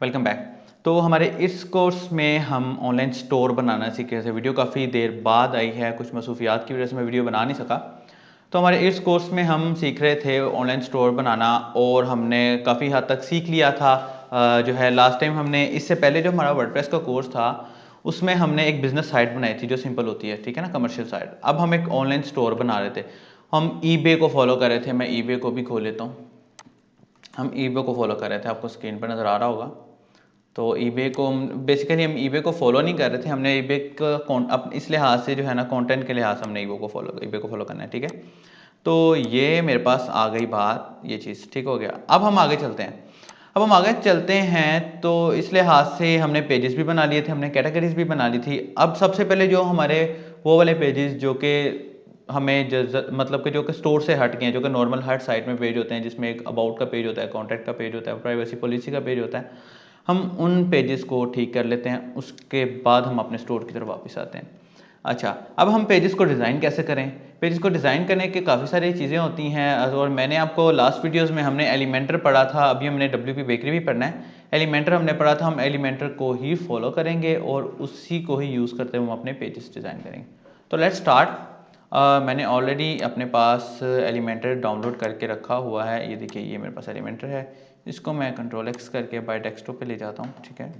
Welcome back. तो हमारे इस कोर्स में हम ऑनलाइन स्टोर बनाना सीखे थे। वीडियो काफ़ी देर बाद आई है, कुछ मसरूफियात की वजह से मैं वीडियो बना नहीं सका। तो हमारे इस कोर्स में हम सीख रहे थे ऑनलाइन स्टोर बनाना और हमने काफ़ी हद तक सीख लिया था। जो है लास्ट टाइम हमने, इससे पहले जो हमारा वर्डप्रेस का कोर्स था उसमें हमने एक बिज़नेस साइट बनाई थी जो सिंपल होती है, ठीक है ना, कमर्शियल साइट। अब हम एक ऑनलाइन स्टोर बना रहे थे। हम ईबे को फॉलो कर रहे थे। मैं ईबे को भी खोल लेता हूँ। हम ईबे को फॉलो कर रहे थे, आपको स्क्रीन पर नज़र आ रहा होगा। तो ईबे को बेसिकली हम ईबे को फॉलो नहीं कर रहे थे, हमने ईबे का इस लिहाज से जो है ना, कंटेंट के लिहाज से हमने ईबे को फॉलो करना है, ठीक है। तो ये मेरे पास आ गई बात, ये चीज़ ठीक हो गया। अब हम आगे चलते हैं। अब हम आगे चलते हैं तो इस लिहाज से हमने पेजेस भी बना लिए थे, हमने कैटेगरीज भी बना ली थी। अब सबसे पहले जो हमारे वो वाले पेजेस जो कि हमें मतलब कि जो कि स्टोर से हट गए हैं, जो कि नॉर्मल हर साइट में पेज होते हैं, जिसमें एक अबाउट का पेज होता है, कॉन्टैक्ट का पेज होता है, प्राइवेसी पॉलिसी का पेज होता है, हम उन पेजेस को ठीक कर लेते हैं। उसके बाद हम अपने स्टोर की तरफ वापस आते हैं। अच्छा, अब हम पेजेस को डिज़ाइन कैसे करें। पेजेस को डिज़ाइन करने के काफ़ी सारी चीज़ें होती हैं और मैंने आपको लास्ट वीडियोस में हमने एलिमेंटर पढ़ा था, अभी हमने WP बेकरी भी पढ़ना है। एलिमेंटर हमने पढ़ा था, हम एलिमेंटर को ही फॉलो करेंगे और उसी को ही यूज़ करते हुए हम अपने पेजेस डिज़ाइन करेंगे। तो लेट्स स्टार्ट। मैंने ऑलरेडी अपने पास एलिमेंटर डाउनलोड करके रखा हुआ है। ये देखिए, ये मेरे पास एलिमेंटर है। इसको मैं Ctrl+X करके बाय डेस्कटॉप पे ले जाता हूँ, ठीक है।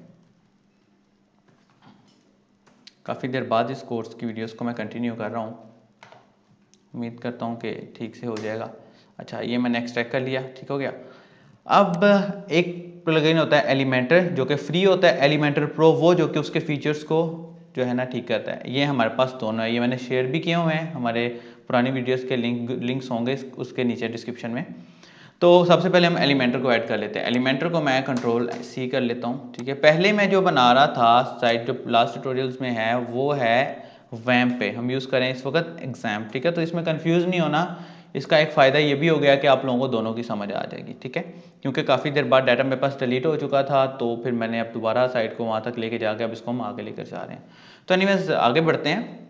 काफ़ी देर बाद इस कोर्स की वीडियोस को मैं कंटिन्यू कर रहा हूँ, उम्मीद करता हूँ कि ठीक से हो जाएगा। अच्छा, ये मैंने एक्सट्रैक्ट कर लिया, ठीक हो गया। अब एक प्लगइन होता है एलिमेंटर जो कि फ्री होता है, एलिमेंटर प्रो वो जो कि उसके फीचर्स को जो है ना ठीक करता है। ये हमारे पास दोनों है, ये मैंने शेयर भी किए हुए हैं, हमारे पुरानी वीडियोस के लिंक्स होंगे उसके नीचे डिस्क्रिप्शन में। तो सबसे पहले हम एलिमेंटर को ऐड कर लेते हैं। एलिमेंटर को मैं Ctrl+C कर लेता हूँ, ठीक है। पहले मैं जो बना रहा था साइट जो लास्ट ट्यूटोरियल्स में है वो है वैम्प पे, हम यूज़ करें इस वक्त एग्जाम, ठीक है। तो इसमें कंफ्यूज नहीं होना। इसका एक फ़ायदा ये भी हो गया कि आप लोगों को दोनों की समझ आ जाएगी, ठीक है। क्योंकि काफ़ी देर बाद डाटा मेरे पास डिलीट हो चुका था, तो फिर मैंने अब दोबारा साइट को वहाँ तक लेके जाके अब इसको हम आगे लेकर जा रहे हैं। तो एनीवेज आगे बढ़ते हैं।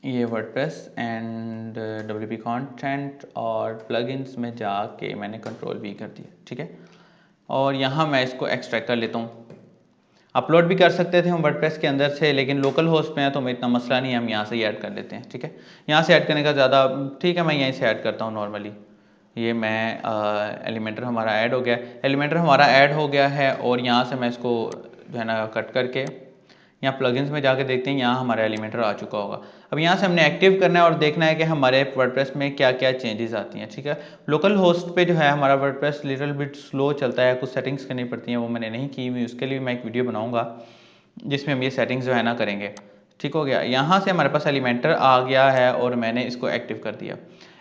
ये वर्डप्रेस एंड WP कंटेंट और प्लगइन्स में जाके मैंने Ctrl+V कर दिया, ठीक है। और यहाँ मैं इसको एक्सट्रैक्ट कर लेता हूँ। अपलोड भी कर सकते थे हम वर्डप्रेस के अंदर से, लेकिन लोकल होस्ट में है तो हमें इतना मसला नहीं है, हम यहाँ से ही ऐड कर लेते हैं, ठीक है। यहाँ से ऐड करने का ज़्यादा ठीक है, मैं यहीं से ऐड करता हूँ नॉर्मली। ये मैं एलिमेंटर हमारा ऐड हो गया, एलिमेंटर हमारा ऐड हो गया है। और यहाँ से मैं इसको जो है ना कट करके यहाँ प्लगइन्स में जाके देखते हैं, यहाँ हमारा एलिमेंटर आ चुका होगा। अब यहाँ से हमने एक्टिव करना है और देखना है कि हमारे वर्डप्रेस में क्या क्या चेंजेस आती हैं, ठीक है। लोकल होस्ट पे जो है हमारा वर्डप्रेस लिटिल बिट स्लो चलता है, कुछ सेटिंग्स करनी पड़ती हैं, वो मैंने नहीं की हुई। उसके लिए मैं एक वीडियो बनाऊंगा जिसमें हम ये सेटिंग्स जो है ना करेंगे, ठीक हो गया। यहाँ से हमारे पास एलिमेंटर आ गया है और मैंने इसको एक्टिव कर दिया।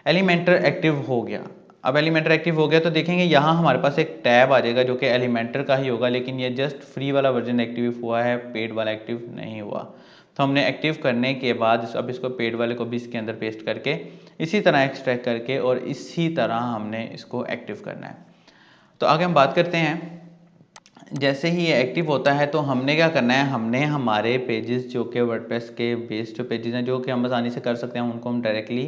एलिमेंटर एक्टिव हो गया। अब एलिमेंटर एक्टिव हो गया तो देखेंगे यहाँ हमारे पास एक टैब आ जाएगा जो कि एलिमेंटर का ही होगा, लेकिन ये जस्ट फ्री वाला वर्जन एक्टिव हुआ है, पेड वाला एक्टिव नहीं हुआ। तो हमने एक्टिव करने के बाद अब इसको पेड वाले को भी इसके अंदर पेस्ट करके इसी तरह एक्सट्रैक्ट करके और इसी तरह हमने इसको एक्टिव करना है। तो आगे हम बात करते हैं। जैसे ही ये एक्टिव होता है तो हमने क्या करना है, हमने हमारे पेजेस जो कि वर्डप्रेस के बेस्ड जो पेजेस हैं जो कि हम आसानी से कर सकते हैं, उनको हम डायरेक्टली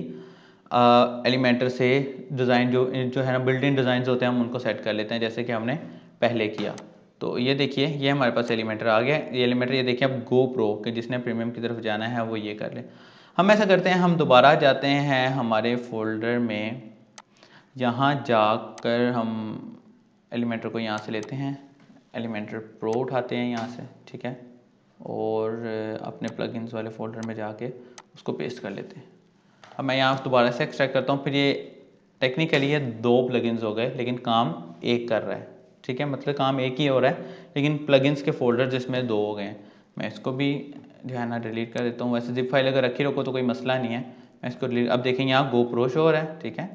एलिमेंटर से डिज़ाइन जो जो है ना बिल्ट इन डिज़ाइन होते हैं हम उनको सेट कर लेते हैं, जैसे कि हमने पहले किया। तो ये देखिए, ये हमारे पास एलिमेंटर आ गया। ये एलिमेंटर, ये देखिए अब गो प्रो के जिसने प्रीमियम की तरफ जाना है वो ये कर ले। हम ऐसा करते हैं, हम दोबारा जाते हैं हमारे फोल्डर में, यहाँ जाकर हम एलिमेंटर को यहाँ से लेते हैं, एलिमेंटर प्रो उठाते हैं यहाँ से, ठीक है। और अपने प्लगइन्स वाले फोल्डर में जाके उसको पेस्ट कर लेते हैं। अब मैं यहाँ दोबारा से एक्सट्रैक्ट करता हूँ। फिर ये टेक्निकली ये 2 प्लगइन्स हो गए लेकिन काम एक कर रहा है, ठीक है। मतलब काम एक ही हो रहा है लेकिन प्लगइन्स के फोल्डर जिसमें 2 हो गए हैं। मैं इसको भी जो है ना डिलीट कर देता हूँ। वैसे जिप फाइल अगर रखी रखो तो कोई मसला नहीं है। मैं इसको डिलीट, अब देखेंगे यहाँ गो प्रो शो हो रहा है, ठीक है।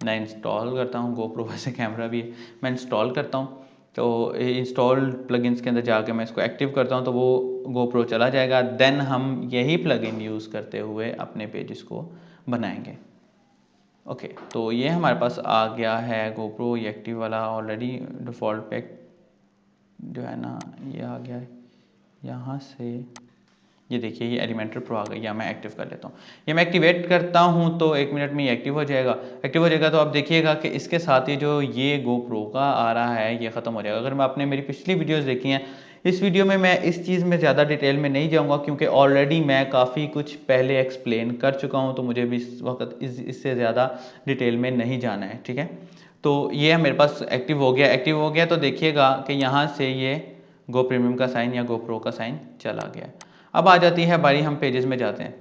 मैं इंस्टॉल करता हूँ GoPro, वैसे कैमरा भी है, मैं इंस्टॉल करता हूँ। तो इंस्टॉल प्लगइन्स के अंदर जाके मैं इसको एक्टिव करता हूँ तो वो GoPro चला जाएगा। देन हम यही प्लगइन यूज़ करते हुए अपने पेजेस को बनाएंगे। ओके, तो ये हमारे पास आ गया है GoPro ये एक्टिव वाला ऑलरेडी डिफ़ॉल्ट पैक जो है ना, ये आ गया है। यहाँ से ये देखिए ये एलिमेंटर प्रो आ गई, या मैं एक्टिव कर लेता हूँ। ये मैं एक्टिवेट करता हूँ तो 1 मिनट में ये एक्टिव हो जाएगा। एक्टिव हो जाएगा तो आप देखिएगा कि इसके साथ ही जो ये GoPro का आ रहा है ये ख़त्म हो जाएगा। अगर मैं आपने मेरी पिछली वीडियोज़ देखी हैं, इस वीडियो में मैं इस चीज़ में ज़्यादा डिटेल में नहीं जाऊँगा क्योंकि ऑलरेडी मैं काफ़ी कुछ पहले एक्सप्लेन कर चुका हूँ, तो मुझे भी इस वक्त इससे ज़्यादा डिटेल में नहीं जाना है, ठीक है। तो ये मेरे पास एक्टिव हो गया। एक्टिव हो गया तो देखिएगा कि यहाँ से ये गो प्रीमियम का साइन या GoPro का साइन चला गया। अब आ जाती है बारी, हम पेजेस में जाते हैं।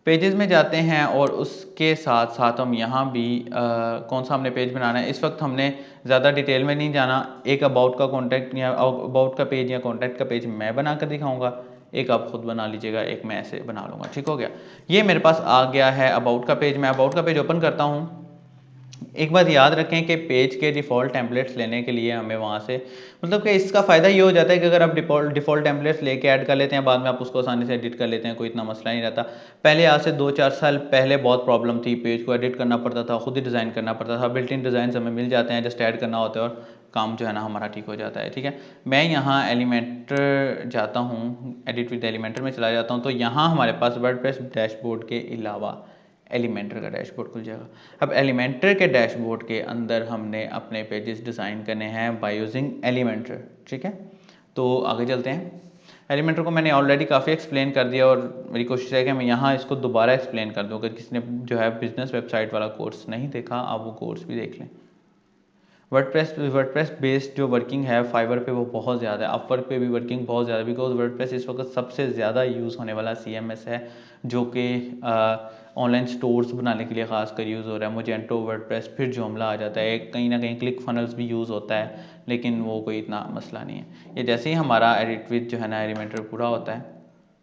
पेजेस में जाते हैं और उसके साथ साथ हम यहाँ भी कौन सा हमने पेज बनाना है, इस वक्त हमने ज़्यादा डिटेल में नहीं जाना। एक अबाउट का कॉन्टैक्ट या अबाउट का पेज या कॉन्टैक्ट का पेज मैं बना कर दिखाऊंगा, एक आप खुद बना लीजिएगा, एक मैं ऐसे बना लूँगा, ठीक हो गया। ये मेरे पास आ गया है अबाउट का पेज। मैं अबाउट का पेज ओपन करता हूँ। एक बात याद रखें कि पेज के डिफ़ॉल्ट टेम्पलेट्स लेने के लिए हमें वहाँ से, मतलब कि इसका फ़ायदा ये हो जाता है कि अगर आप डिफ़ॉल्ट टेम्पलेट्स लेके ऐड कर लेते हैं, बाद में आप उसको आसानी से एडिट कर लेते हैं, कोई इतना मसला नहीं रहता। पहले आज से 2-4 साल पहले बहुत प्रॉब्लम थी, पेज को एडिट करना पड़ता था, खुद ही डिज़ाइन करना पड़ता था। बिल्ट इन डिज़ाइन हमें मिल जाते हैं, जस्ट ऐड करना होता है और काम जो है ना हमारा ठीक हो जाता है, ठीक है। मैं यहाँ एलिमेंटर जाता हूँ, एडिट विद एलिमेंटर में चला जाता हूँ, तो यहाँ हमारे पास वर्डप्रेस डैशबोर्ड के अलावा एलिमेंटर का डैशबोर्ड खुल जाएगा। अब एलिमेंटर के डैशबोर्ड के अंदर हमने अपने पेजेस डिज़ाइन करने हैं बाय यूजिंग एलिमेंटर, ठीक है। तो आगे चलते हैं। एलिमेंटर को मैंने ऑलरेडी काफ़ी एक्सप्लेन कर दिया और मेरी कोशिश है कि मैं यहाँ इसको दोबारा एक्सप्लेन कर दूँ। अगर किसी ने जो है बिजनेस वेबसाइट वाला कोर्स नहीं देखा, आप वो कोर्स भी देख लें। वर्डप्रेस बेस्ड जो वर्किंग है फाइवर पे वो बहुत ज़्यादा है, अपवर्क पे भी वर्किंग बहुत ज़्यादा है, बिकॉज वर्डप्रेस इस वक्त सबसे ज़्यादा यूज़ होने वाला CMS है, जो कि ऑनलाइन स्टोर्स बनाने के लिए ख़ास कर यूज़ हो रहा है। मोजेंटो, वर्डप्रेस, फिर जोमला आ जाता है, कहीं ना कहीं क्लिक फनल्स भी यूज़ होता है, लेकिन वो कोई इतना मसला नहीं है। ये जैसे ही हमारा एडिट विद जो है ना एलिमेंटर पूरा होता है,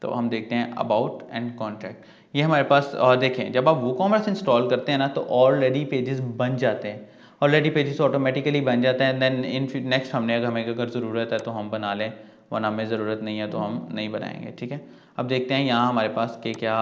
तो हम देखते हैं अबाउट एंड कॉन्टैक्ट। ये हमारे पास, और देखें जब आप WooCommerce इंस्टॉल करते हैं ना तो ऑलरेडी पेजेस बन जाते हैं, ऑलरेडी पेजेस ऑटोमेटिकली बन जाते हैं। देन इन नेक्स्ट हमें अगर ज़रूरत है तो हम बना लें, वरना हमें ज़रूरत नहीं है तो हम नहीं बनाएंगे, ठीक है। अब देखते हैं यहाँ हमारे पास के क्या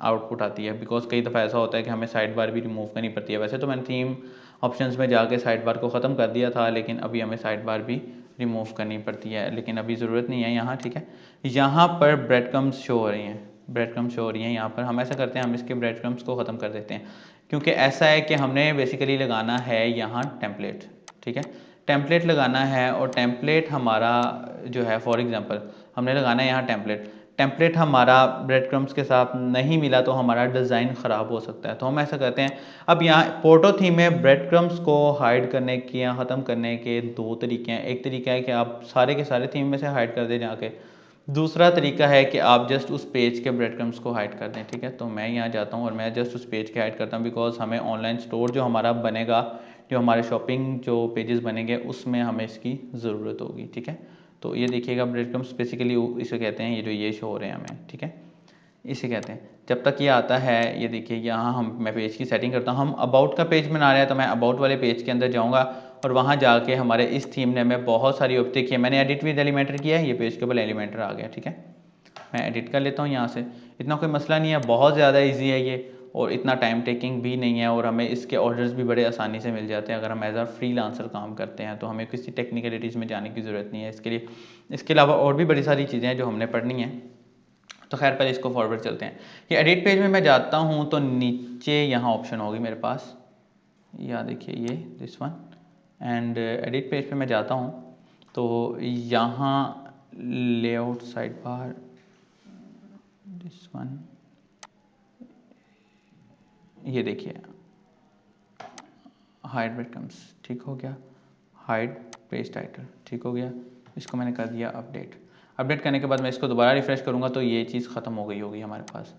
आउटपुट आती है, बिकॉज कई दफ़ा ऐसा होता है कि हमें साइड बार भी रिमूव करनी पड़ती है। वैसे तो मैंने थीम ऑप्शंस में जाके साइड बार को ख़त्म कर दिया था, लेकिन अभी हमें साइड बार भी रिमूव करनी पड़ती है, लेकिन अभी ज़रूरत नहीं है यहाँ, ठीक है। यहाँ पर ब्रेड क्रम्स शो हो रही हैं, ब्रेड क्रम्स शो हो रही हैं यहाँ पर। हम ऐसा करते हैं, हम इसके ब्रेड क्रम्स को ख़त्म कर देते हैं, क्योंकि ऐसा है कि हमने बेसिकली लगाना है यहाँ टेम्पलेट, ठीक है। टेम्पलेट लगाना है और टेम्पलेट हमारा जो है, फॉर एग्जांपल हमने लगाना है यहाँ टेम्पलेट हमारा ब्रेड क्रम्स के साथ नहीं मिला तो हमारा डिज़ाइन ख़राब हो सकता है। तो हम ऐसा करते हैं, अब यहाँ पोर्टो थीम में ब्रेड क्रम्स को हाइड करने के या ख़त्म करने के 2 तरीके हैं। एक तरीका है कि आप सारे के सारे थीम में से हाइड कर दें जाके, दूसरा तरीका है कि आप जस्ट उस पेज के ब्रेड क्रम्स को हाइड कर दें, ठीक है। तो मैं यहाँ जाता हूँ और मैं जस्ट उस पेज के हाइड करता हूँ, बिकॉज हमें ऑनलाइन स्टोर जो हमारा बनेगा, जो हमारे शॉपिंग जो पेजेस बनेंगे उसमें हमें इसकी ज़रूरत होगी, ठीक है। तो ये देखिएगा ब्रेड क्रम्स बेसिकली इसे कहते हैं, ये जो ये शो हो रहे हैं हमें, ठीक है, इसे कहते हैं। जब तक ये आता है, ये देखिए यहाँ मैं पेज की सेटिंग करता हूँ। हम अबाउट का पेज बना रहे हैं तो मैं अबाउट वाले पेज के अंदर जाऊँगा और वहाँ जाके हमारे इस थीम ने हमें बहुत सारी देखिए मैंने एडिट विद एलिमेंटर किया है, ये पेज के ऊपर एलिमेंटर आ गया, ठीक है। मैं एडिट कर लेता हूँ यहाँ से, इतना कोई मसला नहीं है, बहुत ज़्यादा ईजी है ये और इतना टाइम टेकिंग भी नहीं है, और हमें इसके ऑर्डर्स भी बड़े आसानी से मिल जाते हैं। अगर हम एज अ फ्रीलांसर काम करते हैं तो हमें किसी टेक्निकलिटीज़ में जाने की ज़रूरत नहीं है इसके लिए। इसके अलावा और भी बड़ी सारी चीज़ें हैं जो हमने पढ़नी है, तो खैर पहले इसको फॉरवर्ड चलते हैं। ये एडिट पेज में मैं जाता हूँ तो नीचे यहाँ ऑप्शन होगी मेरे पास, यहाँ देखिए ये this one, and edit page पे मैं जाता हूँ तो यहाँ layout side bar, this one, ये देखिए हाइड ब्रेड क्रम्स, ठीक हो गया, हाइड पेज टाइटल, ठीक हो गया। इसको मैंने कर दिया अपडेट करने के बाद मैं इसको दोबारा रिफ्रेश करूँगा तो ये चीज़ ख़त्म हो गई होगी हमारे पास।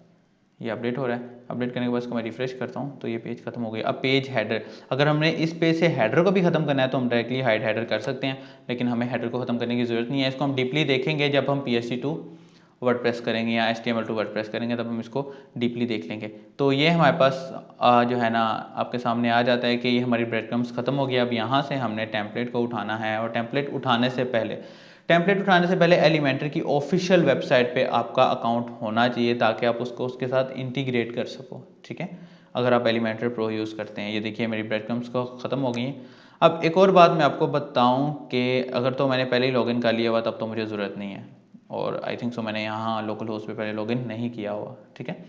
ये अपडेट हो रहा है, अपडेट करने के बाद इसको मैं रिफ्रेश करता हूँ तो ये पेज खत्म हो गई। अब पेज हेडर, अगर हमने इस पेज से हेडर को भी ख़त्म करना है तो हम डायरेक्टली हाइड हेडर कर सकते हैं, लेकिन हमें हेडर को ख़त्म करने की ज़रूरत नहीं है। इसको हम डीपली देखेंगे जब हम PHP टू वर्डप्रेस करेंगे या HTML टू वर्डप्रेस करेंगे, तब हम इसको डीपली देख लेंगे। तो ये हमारे पास जो है ना आपके सामने आ जाता है कि ये हमारी ब्रेड क्रम्स ख़त्म हो गया। अब यहाँ से हमने टेम्पलेट को उठाना है, और टेम्पलेट उठाने से पहले एलिमेंटर की ऑफिशियल वेबसाइट पे आपका अकाउंट होना चाहिए, ताकि आप उसको उसके साथ इंटीग्रेट कर सको, ठीक है, अगर आप एलिमेंटर प्रो यूज़ करते हैं। ये देखिए मेरी ब्रेड क्रम्स को ख़त्म हो गई हैं। अब एक और बात मैं आपको बताऊं कि अगर तो मैंने पहले ही लॉगिन कर लिया हुआ तब तो मुझे ज़रूरत नहीं है, और आई थिंक सो मैंने यहाँ लोकल होस्ट पे पहले लॉगिन नहीं किया हुआ, ठीक है।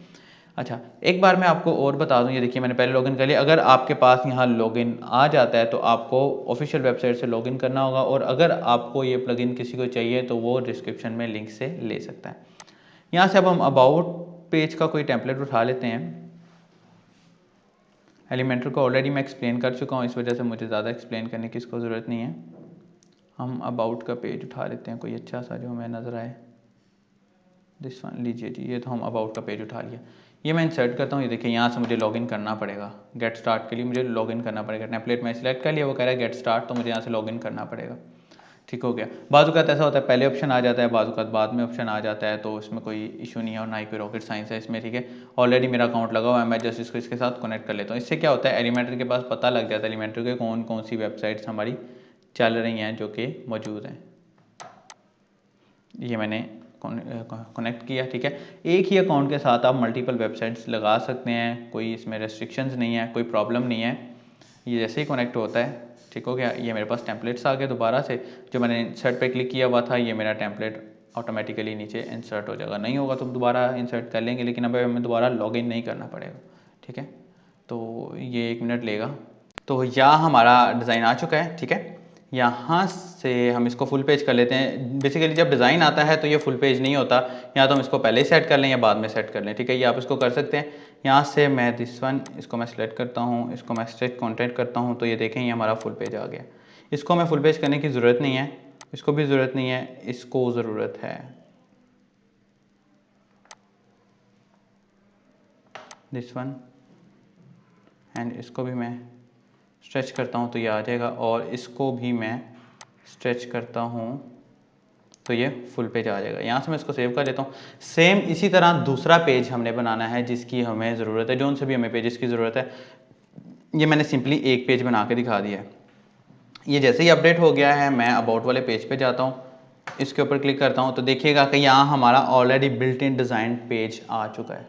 अच्छा, एक बार मैं आपको और बता दूं, ये देखिए मैंने पहले लॉगिन कर लिया। अगर आपके पास यहाँ लॉगिन आ जाता है तो आपको ऑफिशियल वेबसाइट से लॉगिन करना होगा, और अगर आपको ये प्लगइन किसी को चाहिए तो वो डिस्क्रिप्शन में लिंक से ले सकता है। यहाँ से अब हम अबाउट पेज का कोई टेम्पलेट उठा लेते हैं। एलिमेंटर को ऑलरेडी मैं एक्सप्लेन कर चुका हूँ, इस वजह से मुझे ज़्यादा एक्सप्लेन करने की इसको ज़रूरत नहीं है। हम अबाउट का पेज उठा लेते हैं कोई अच्छा सा जो हमें नज़र आए। दिस वन लीजिए जी, ये तो हम अबाउट का पेज उठा लिया। ये मैं इंसर्ट करता हूँ, ये देखिए यहाँ से मुझे लॉगिन करना पड़ेगा। गेट स्टार्ट के लिए मुझे लॉगिन करना पड़ेगा। टेम्पलेट में सिलेक्ट कर लिया, वो कह रहा है गेट स्टार्ट, तो मुझे यहाँ से लॉगिन करना पड़ेगा। ठीक हो गया। बाज़ औक़ात ऐसा होता है पहले ऑप्शन आ जाता है, बाज़ औक़ात बाद में ऑप्शन आ जाता है, तो इसमें कोई इशू नहीं है और ना ही कोई रॉकेट साइंस है इसमें, ठीक है। ऑलरेडी मेरा अकाउंट लगा हुआ है, मैं जस्ट इसको इसके साथ कनेक्ट कर लेता हूँ। इससे क्या होता है, एलिमेंटर के पास पता लग जाता है एलिमेंटर के कौन कौन सी वेबसाइट्स हमारी चल रही हैं जो कि मौजूद हैं। ये मैंने कनेक्ट किया, ठीक है। एक ही अकाउंट के साथ आप मल्टीपल वेबसाइट्स लगा सकते हैं, कोई इसमें रेस्ट्रिक्शंस नहीं है, कोई प्रॉब्लम नहीं है। ये जैसे ही कनेक्ट होता है, ठीक हो गया। ये मेरे पास टेम्पलेट्स आ गए दोबारा से, जो मैंने इंसर्ट पे क्लिक किया हुआ था, ये मेरा टेम्पलेट ऑटोमेटिकली नीचे इंसर्ट हो जाएगा। नहीं होगा तो दोबारा इंसर्ट कर लेंगे, लेकिन अब हमें दोबारा लॉगिन नहीं करना पड़ेगा, ठीक है। तो ये 1 मिनट लेगा। तो यहाँ हमारा डिज़ाइन आ चुका है, ठीक है। यहाँ से हम इसको फुल पेज कर लेते हैं। बेसिकली जब डिज़ाइन आता है तो ये फुल पेज नहीं होता, या तो हम इसको पहले ही सेट कर लें या बाद में सेट कर लें, ठीक है। ये आप इसको कर सकते हैं। यहाँ से मैं दिस वन, इसको मैं सिलेक्ट करता हूँ, इसको मैं स्ट्रेट कंटेंट करता हूँ, तो ये देखें ये हमारा फुल पेज आ गया। इसको हमें फुल पेज करने की ज़रूरत नहीं है, इसको भी ज़रूरत नहीं है, इसको ज़रूरत है। दिस वन, एंड इसको भी मैं स्ट्रेच करता हूँ तो ये आ जाएगा, और इसको भी मैं स्ट्रेच करता हूँ तो ये फुल पेज आ जाएगा। यहाँ से मैं इसको सेव कर लेता हूँ। सेम इसी तरह दूसरा पेज हमने बनाना है जिसकी हमें ज़रूरत है, जो उनसे भी हमें पेजेस की ज़रूरत है। ये मैंने सिंपली एक पेज बना के दिखा दिया है। ये जैसे ही अपडेट हो गया है, मैं अबाउट वाले पेज पे जाता हूँ, इसके ऊपर क्लिक करता हूँ, तो देखिएगा कि यहाँ हमारा already built in design page आ चुका है,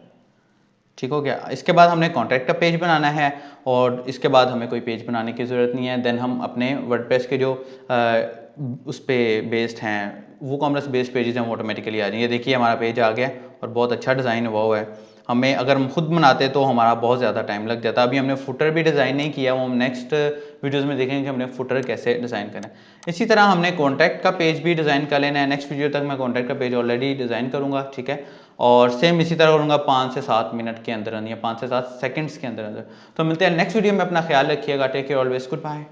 ठीक हो गया। इसके बाद हमने कॉन्टैक्ट का पेज बनाना है, और इसके बाद हमें कोई पेज बनाने की ज़रूरत नहीं है। देन हम अपने वर्डप्रेस के जो उस पर बेस्ड हैं, वो कॉमर्स बेस्ड पेजेस हैं, वो ऑटोमेटिकली आ जाएंगे। देखिए हमारा पेज आ गया और बहुत अच्छा डिज़ाइन हुआ है। हमें अगर हम खुद बनाते तो हमारा बहुत ज़्यादा टाइम लग जाता। अभी हमने फुटर भी डिज़ाइन नहीं किया, वो हम नेक्स्ट वीडियोज़ में देखेंगे कि हमने फुटर कैसे डिज़ाइन करना है। इसी तरह हमने कॉन्टैक्ट का पेज भी डिज़ाइन कर लेना है। नेक्स्ट वीडियो तक मैं कॉन्टैक्ट का पेज ऑलरेडी डिज़ाइन करूँगा, ठीक है। और सेम इसी तरह करूँगा 5 से 7 मिनट के अंदर या 5 से 7 सेकंड्स के अंदर। तो मिलते हैं नेक्स्ट वीडियो में। अपना ख्याल रखिएगा। Take care, always, good bye.